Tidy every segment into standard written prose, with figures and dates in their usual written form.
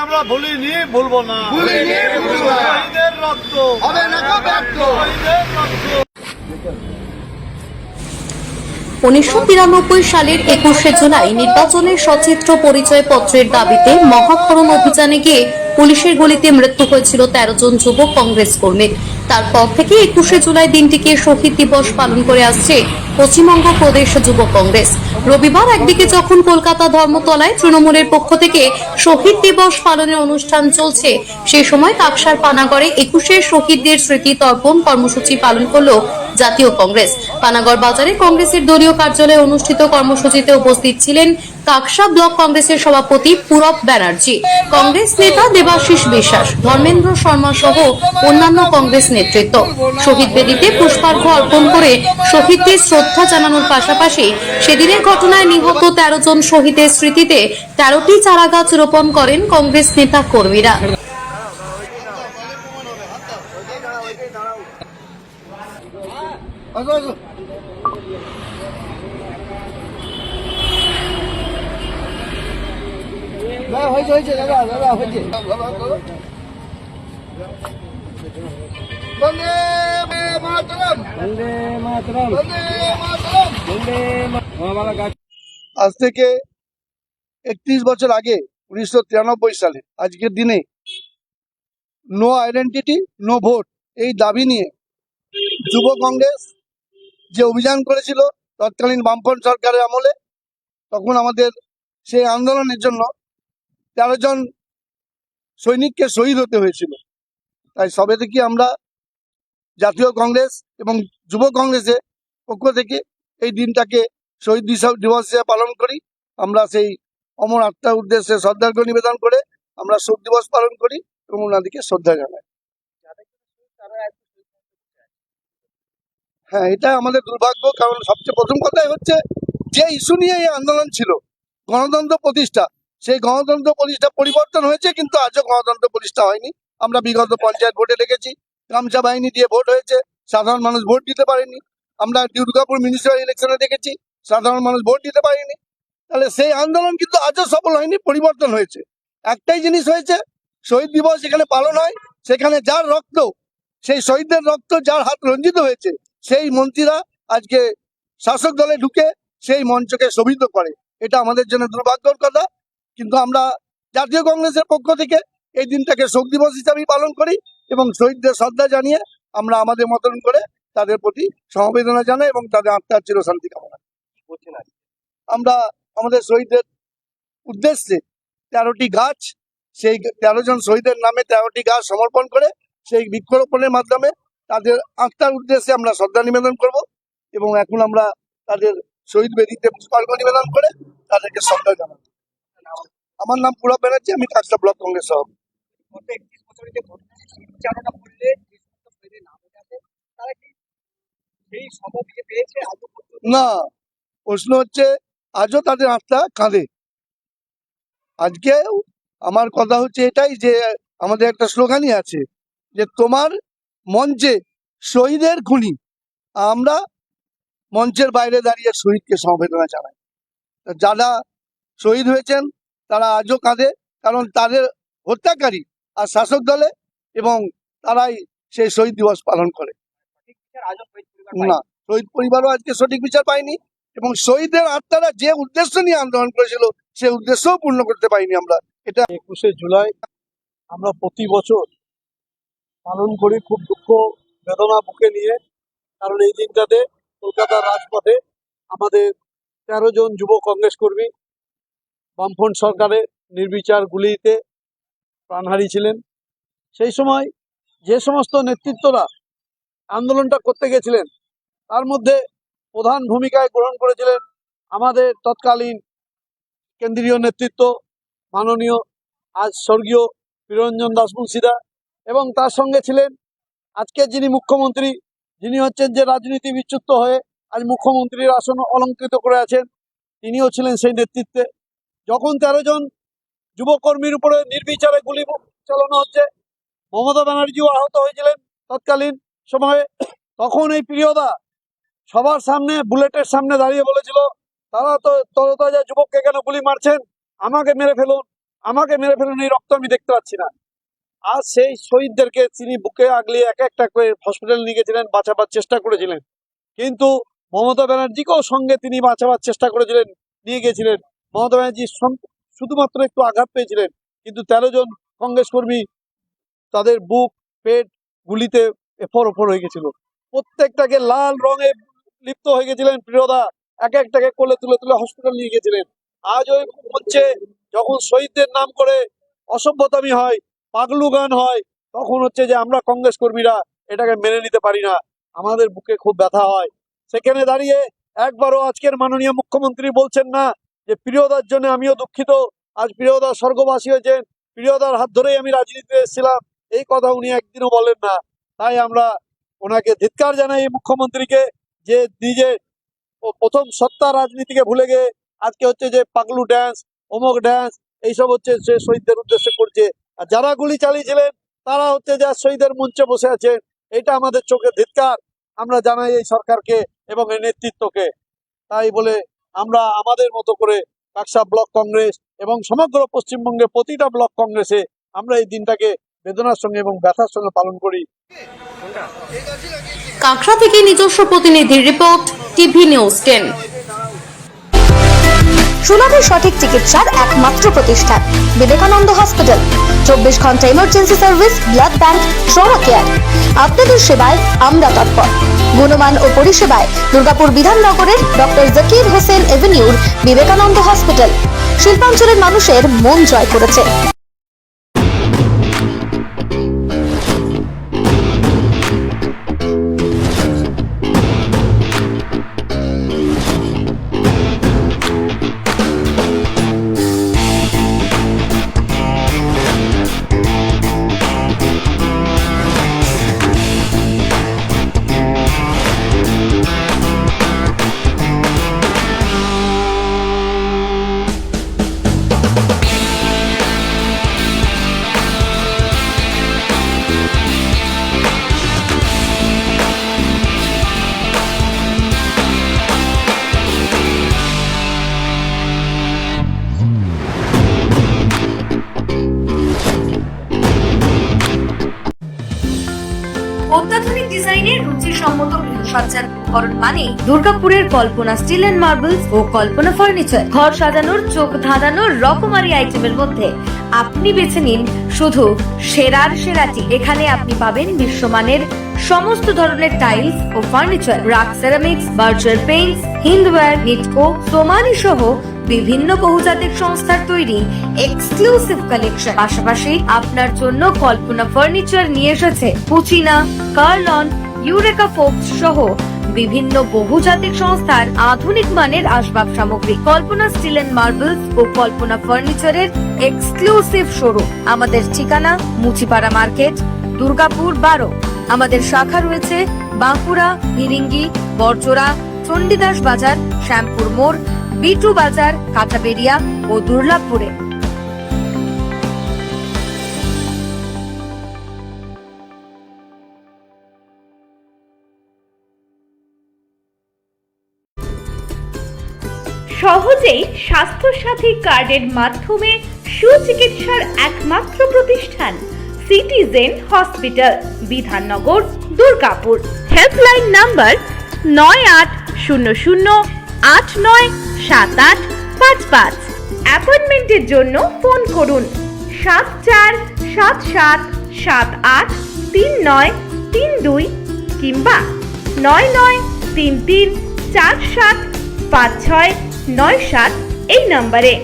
আমরা ভুলিনি, ভুলবো না। শহীদের রক্ত হবে না ব্যর্থ। শহীদের রক্ত। 1993 সালের 21শে জুলাই নির্বাচনের সচিত্র পরিচয়পত্রের দাবিতে মহাক্ষরণ অভিযানে গিয়ে পুলিশের গুলিতে মৃত্যু হয়েছিল 13 জন যুব কংগ্রেস কর্মীর। তারপর থেকে 21শে জুলাই দিনটিকে শহীদ দিবস পালন করে আসছে পশ্চিমবঙ্গ প্রদেশ যুব কংগ্রেস। রবিবার একদিকে যখন কলকাতা ধর্মতলায় তৃণমূলের পক্ষ থেকে শহীদ দিবস পালনের অনুষ্ঠান চলছে, সেই সময় কাকসার পানাগড়ে 21শে শহীদদের স্মৃতি তর্পণ কর্মসূচি পালন করল জাতীয় কংগ্রেস। পানাগড় বাজারে কংগ্রেসের দলীয় কার্যালয়ে অনুষ্ঠিত কর্মসূচিতে উপস্থিত ছিলেন কাকসা ব্লক কংগ্রেসের সভাপতি পূরব ব্যানার্জি, কংগ্রেস নেতা দেবাশিস বিশ্বাস, ধর্মেন্দ্র শর্মা সহ অন্যান্য কংগ্রেস নেতৃত্ব। শহীদ বেদিতে পুষ্পার্ঘ্য অর্পণ করে শহীদদের শ্রদ্ধা জানানোর পাশাপাশি সেদিনের ঘটনায় নিহত 13 জন শহীদের স্মৃতিতে 13টি চারাগাছ রোপণ করেন কংগ্রেস নেতা কর্মীরা। হয়েছে দাদা, দাদা হয়েছে। বন্দে মাতরম, বন্দে মাতরম, বন্দে মাতরম, বন্দে মাতরম। আজ থেকে 31 বছর আগে 1993 সালে আজকের দিনে নো আইডেন্টিটি নো ভোট এই দাবি নিয়ে যুব কংগ্রেস যে অভিযান করেছিল তৎকালীন বামফ্রন্ট সরকারের আমলে, তখন আমাদের সেই আন্দোলনের জন্য 13 জন সৈনিককে শহীদ হতে হয়েছিল। তাই সবে থেকে আমরা জাতীয় কংগ্রেস এবং যুব কংগ্রেসের পক্ষ থেকে এই দিনটাকে শহীদ দিবস হিসেবে পালন করি। আমরা সেই অমর আত্মার উদ্দেশ্যে শ্রদ্ধার্ঘ্য নিবেদন করে আমরা শোক দিবস পালন করি এবং ওনাদেরকে শ্রদ্ধা জানাই। হ্যাঁ, এটা আমাদের দুর্ভাগ্য, কারণ সবচেয়ে প্রথম কথাই হচ্ছে যে ইস্যু নিয়ে এই আন্দোলন ছিল গণতন্ত্র প্রতিষ্ঠা, সেই গণতন্ত্র প্রতিষ্ঠা পরিবর্তন হয়েছে, কিন্তু আজও গণতন্ত্র প্রতিষ্ঠা হয়নি। আমরা বিগত পঞ্চায়েত ভোটে দেখেছি গামছা বাহিনী দিয়ে ভোট হয়েছে, সাধারণ মানুষ ভোট দিতে পারেনি। আমরা দুর্গাপুর মিউনিসিপ্যাল ইলেকশনে দেখেছি সাধারণ মানুষ ভোট দিতে পারেনি। তাহলে সেই আন্দোলন কিন্তু আজও সফল হয়নি, পরিবর্তন হয়েছে। একটাই জিনিস হয়েছে, শহীদ দিবস যেখানে পালন হয় সেখানে যার রক্ত, সেই শহীদদের রক্ত যার হাত রঞ্জিত হয়েছে, সেই মন্ত্রীরা আজকে শাসক দলে ঢুকে সেই মঞ্চকে শোভিত করে। এটা আমাদের জন্য দুর্ভাগ্যের কথা, কিন্তু আমরা জাতীয় কংগ্রেসের পক্ষ থেকে এই দিনটাকে শোক দিবস হিসাবেই পালন করি এবং শহীদদের শ্রদ্ধা জানিয়ে আমরা আমাদের মতন করে তাদের প্রতি সমবেদনা জানাই এবং তাদের আত্মার চিরশান্তি কামনা করি। আমরা আমাদের শহীদদের উদ্দেশ্যে 13টি গাছ, সেই 13 জন শহীদের নামে 13টি গাছ সমর্পণ করে সেই বৃক্ষরোপণের মাধ্যমে তাদের আত্মার উদ্দেশ্যে আমরা শ্রদ্ধা নিবেদন করব এবং এখন আমরা তাদের শহীদ বেদিতে পুষ্পার্ঘ্য নিবেদন করে তাদেরকে শ্রদ্ধা জানাবো। আমার নাম পূরব ব্যানার্জি, আমি কাকসা ব্লক কংগ্রেস সভাপতি। না, প্রশ্ন হচ্ছে আজও তাদের আত্মা কাঁদে। আজকে আমার কথা হচ্ছে এটাই যে আমাদের একটা স্লোগানই আছে যে তোমার মঞ্চে শহীদের খুনি, আমরা মঞ্চের বাইরে দাঁড়িয়ে শহীদকে সমবেদনা জানাই। যারা শহীদ হয়েছেন তারা আজও কাঁদে, কারণ তাদের হত্যাকারী আর শাসক দলে এবং তারাই সেই শহীদ দিবস পালন করে। না, শহীদ পরিবারও আজকে সঠিক বিচার পায়নি এবং শহীদদের আত্মারা যে উদ্দেশ্য নিয়ে আন্দোলন করেছিল সেই উদ্দেশ্যও পূর্ণ করতে পারিনি আমরা। এটা 21শে জুলাই আমরা প্রতি বছর পালন করি খুব দুঃখ বেদনা বুকে নিয়ে, কারণ এই দিনটাতে কলকাতার রাজপথে আমাদের 13 জন যুব কংগ্রেস কর্মী বামফ্রন্ট সরকারের নির্বিচার গুলিতে প্রাণ হারিয়েছিলেন। সেই সময় যে সমস্ত নেতৃত্বরা আন্দোলনটা করতে গেছিলেন তার মধ্যে প্রধান ভূমিকায় গ্রহণ করেছিলেন আমাদের তৎকালীন কেন্দ্রীয় নেতৃত্ব মাননীয় আজ স্বর্গীয় বীরঞ্জন দাস মুন্সিদা, এবং তার সঙ্গে ছিলেন আজকে যিনি মুখ্যমন্ত্রী, যিনি হচ্ছেন যে রাজনীতি বিচ্যুত হয়ে আজ মুখ্যমন্ত্রীর আসন অলঙ্কৃত করে আছেন, তিনিও ছিলেন সেই নেতৃত্বে। যখন 13 জন যুবকর্মীর উপরে নির্বিচারে গুলি চালানো হচ্ছে, মমতা ব্যানার্জিও আহত হয়েছিলেন তৎকালীন সময়ে, তখন এই প্রিয়দা সবার সামনে বুলেটের সামনে দাঁড়িয়ে বলেছিল তারা তো তরতাজা যুবককে কেন গুলি মারছেন, আমাকে মেরে ফেলুন। আমাকে মেরে ফেলুন, এই রক্ত আমি দেখতে পাচ্ছি না। আর সেই শহীদদেরকে তিনি বুকে আগলিয়ে এক একটা করে হসপিটাল নিয়ে গেছিলেন, বাঁচাবার চেষ্টা করেছিলেন। কিন্তু মমতা ব্যানার্জিকেও সঙ্গে তিনি বাঁচাবার চেষ্টা করেছিলেন, নিয়ে গেছিলেন। মমতা ব্যানার্জি শুধুমাত্র একটু আঘাত পেয়েছিলেন, কিন্তু 13 জন কংগ্রেস কর্মী তাদের বুক পেট গুলিতে এফর ওফর হয়ে গেছিল। প্রত্যেকটাকে লাল রঙে লিপ্ত হয়ে গেছিলেন প্রিয়দা, এক একটাকে কোলে তুলে তুলে হসপিটাল নিয়ে গেছিলেন। আজ ওই হচ্ছে যখন শহীদদের নাম করে অসভ্যতামি হয়, পাগলু গান হয়, তখন হচ্ছে যে আমরা কংগ্রেস কর্মীরা এটাকে মেনে নিতে পারি না, আমাদের বুকে খুব ব্যথা হয়। সেখানে দাঁড়িয়ে একবারও আজকের মাননীয় মুখ্যমন্ত্রী বলছেন না যে প্রিয়দার জন্য আমিও দুঃখিত, আজ প্রিয়দা স্বর্গবাসী হয়েছেন, প্রিয়দার হাত ধরেই আমি রাজনীতিতে এসেছিলাম, এই কথা উনি একদিনও বলেন না। তাই আমরা ওনাকে ধিক্কার জানাই এই মুখ্যমন্ত্রীকে, যে নিজে প্রথম সত্তা রাজনীতিকে ভুলে গিয়ে আজকে হচ্ছে যে পাগলু ড্যান্স, অমুক ড্যান্স, এইসব হচ্ছে সে শহীদদের উদ্দেশ্যে করছে। আর যারা গুলি চালিয়েছিলেন তারা হচ্ছে যে শহীদের মঞ্চে বসে আছেন। এটা আমাদের চোখে ধিক্কার, আমরা জানাই এই সরকারকে এবং এই নেতৃত্বকে। তাই বলে আমরা আমাদের মতো করে কাকসা ব্লক কংগ্রেস এবং সমগ্র পশ্চিমবঙ্গে প্রতিটা ব্লক কংগ্রেসে আমরা এই দিনটাকে বেদনার সঙ্গে এবং ব্যথার সঙ্গে পালন করি। কাঁকড়া থেকে নিজস্ব প্রতিনিধির রিপোর্ট, টিভি নিউজ 10। সুলভে সঠিক চিকিৎসার একমাত্র প্রতিষ্ঠান বিবেকানন্দ হসপিটাল। 24 ঘন্টা emergency service, blood bank, trauma care. আপনাদের সেবায় আমরা তৎপর। গুণমান ও পরিষেবায় দুর্গাপুর বিধাননগরের ডক্টর জাকির হোসেন এভিনিউর বিবেকানন্দ হসপিটাল শিল্পাঞ্চলের মানুষের মন জয় করেছে। অত্যাধুনিক ডিজাইনের রুচিসম্মত গৃহসজ্জার উপকরণ মানে দুর্গাপুরের কল্পনা স্টিল এন্ড মার্বেলস ও কল্পনা ফার্নিচার। ঘর সাজানোর, চোখ ধাঁধানোর রকমারি আইটেমের মধ্যে আপনি বেছে নিন শুধু সেরার সেরাটি। এখানে আপনি পাবেন বিশ্বমানের সমস্ত ধরনের টাইলস ও furniture, RAK ceramics, Berger paints, Hindware, Nitco, Somany সহ বিভিন্ন বহুজাতিক সংস্থার তৈরি এক্সক্লুসিভ কালেকশন। পাশাপাশি আপনার জন্য কল্পনা ফার্নিচার নিয়ে এসেছে পুচিনা, কার্লন, ইউরেকা ফোকস সহ বিভিন্ন বহুজাতিক সংস্থার আধুনিক মানের আসবাব সামগ্রী। কল্পনা স্টিল এন্ড মার্বেলস ও কল্পনা ফার্নিচারের এক্সক্লুসিভ শোরুম। আমাদের ঠিকানা মুচিপাড়া মার্কেট, দুর্গাপুর 12। আমাদের শাখা রয়েছে বাঁকুড়া, হিরিঙ্গি, বড়জোড়া, চণ্ডীদাস বাজার, শ্যামপুর মোড়, বিটু বাজার, কাঁচাবেড়িয়া ও দুর্লাভপুরে। সহজেই স্বাস্থ্যসাথী কার্ডের মাধ্যমে সুচিকিৎসার একমাত্র প্রতিষ্ঠান citizen hospital, Bidhannagar, Durgapur. Helpline number 9800897855। অ্যাপয়েন্টমেন্টের জন্য ফোন করুন 7477783932 কিংবা 9933475697 এই নম্বরে।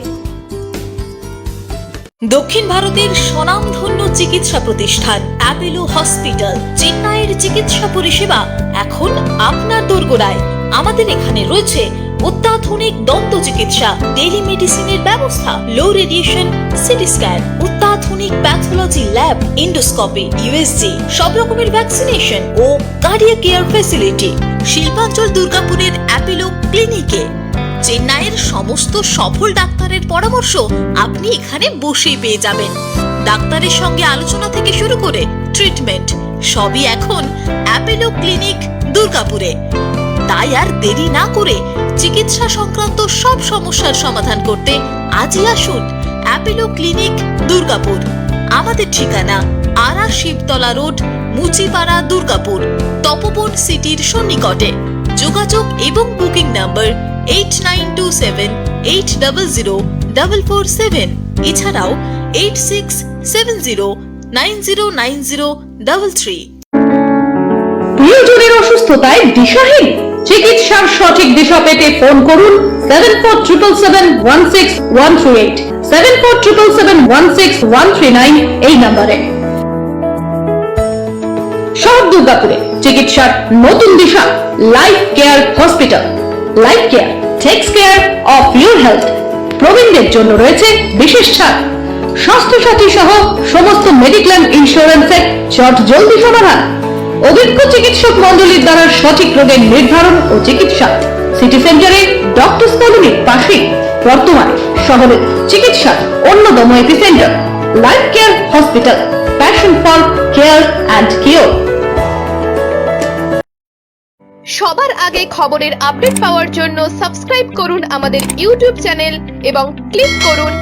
দক্ষিণ ভারতের স্বনামধন্য চিকিৎসা প্রতিষ্ঠান অ্যাপেলো হসপিটাল, চেন্নাইয়ের চিকিৎসা পরিষেবা এখন আপনার দোরগোড়ায়। আমাদের এখানে রয়েছে অত্যাধুনিক দন্ত চিকিৎসা, টেলিমেডিসিনের ব্যবস্থা, লো রেডিয়েশন সিটি স্ক্যান, অত্যাধুনিক প্যাথোলজি ল্যাব, ইন্ডোস্কোপি, ইউএসজি, সব রকমের ভ্যাকসিনেশন ও কার্ডিয়াক কেয়ার ফ্যাসিলিটি। শিল্পাঞ্চল দুর্গাপুরের অ্যাপেলো ক্লিনিকে চেন্নাইয়ের সমস্ত সফল ডাক্তারের পরামর্শ আপনি এখানে বসেই পেয়ে যাবেন। ডাক্তারের সঙ্গে আলোচনা থেকে শুরু করে ট্রিটমেন্ট সবই এখন অ্যাপেলো ক্লিনিক দুর্গাপুরে। তাই আর দেরি না করে চিকিৎসা সংক্রান্ত সব সমস্যার সমাধান করতে আজই আসুন অ্যাপেলো ক্লিনিক দুর্গাপুর। আমাদের ঠিকানা আরা শিবতলা রোড, মুচিপাড়া, দুর্গাপুর, তপবন সিটির সন্নিকটে। যোগাযোগ এবং বুকিং নাম্বার 8927800447, এছাড়াও 8670909033। প্রিয়জনের অসুস্থতায় দিশাহীন, চিকিৎসার সঠিক দিশা পেতে ফোন করুন 7477716138, 7477716139 এই নম্বরে। শহর দুর্গাপুরে চিকিৎসার নতুন দিশা life care hospital. Life care takes care of your health. প্রবীণদের জন্য রয়েছে বিশেষ ছাড়। স্বাস্থ্য সাথী সহ সমস্ত মেডিক্লেম ইন্স্যুরেন্সের চট জলদি সমাধান। অভিজ্ঞ চিকিৎসক মন্ডলীর দ্বারা সঠিক রোগের নির্ধারণ ও চিকিৎসা। সিটি সেন্টারে ডক্টর কলোনির পাশে বর্তমানে শহরের চিকিৎসার অন্যতম epicentre life care hospital, passion for care and cure. সবার আগে খবরের আপডেট পাওয়ার জন্য সাবস্ক্রাইব করুন আমাদের ইউটিউব চ্যানেল এবং ক্লিক করুন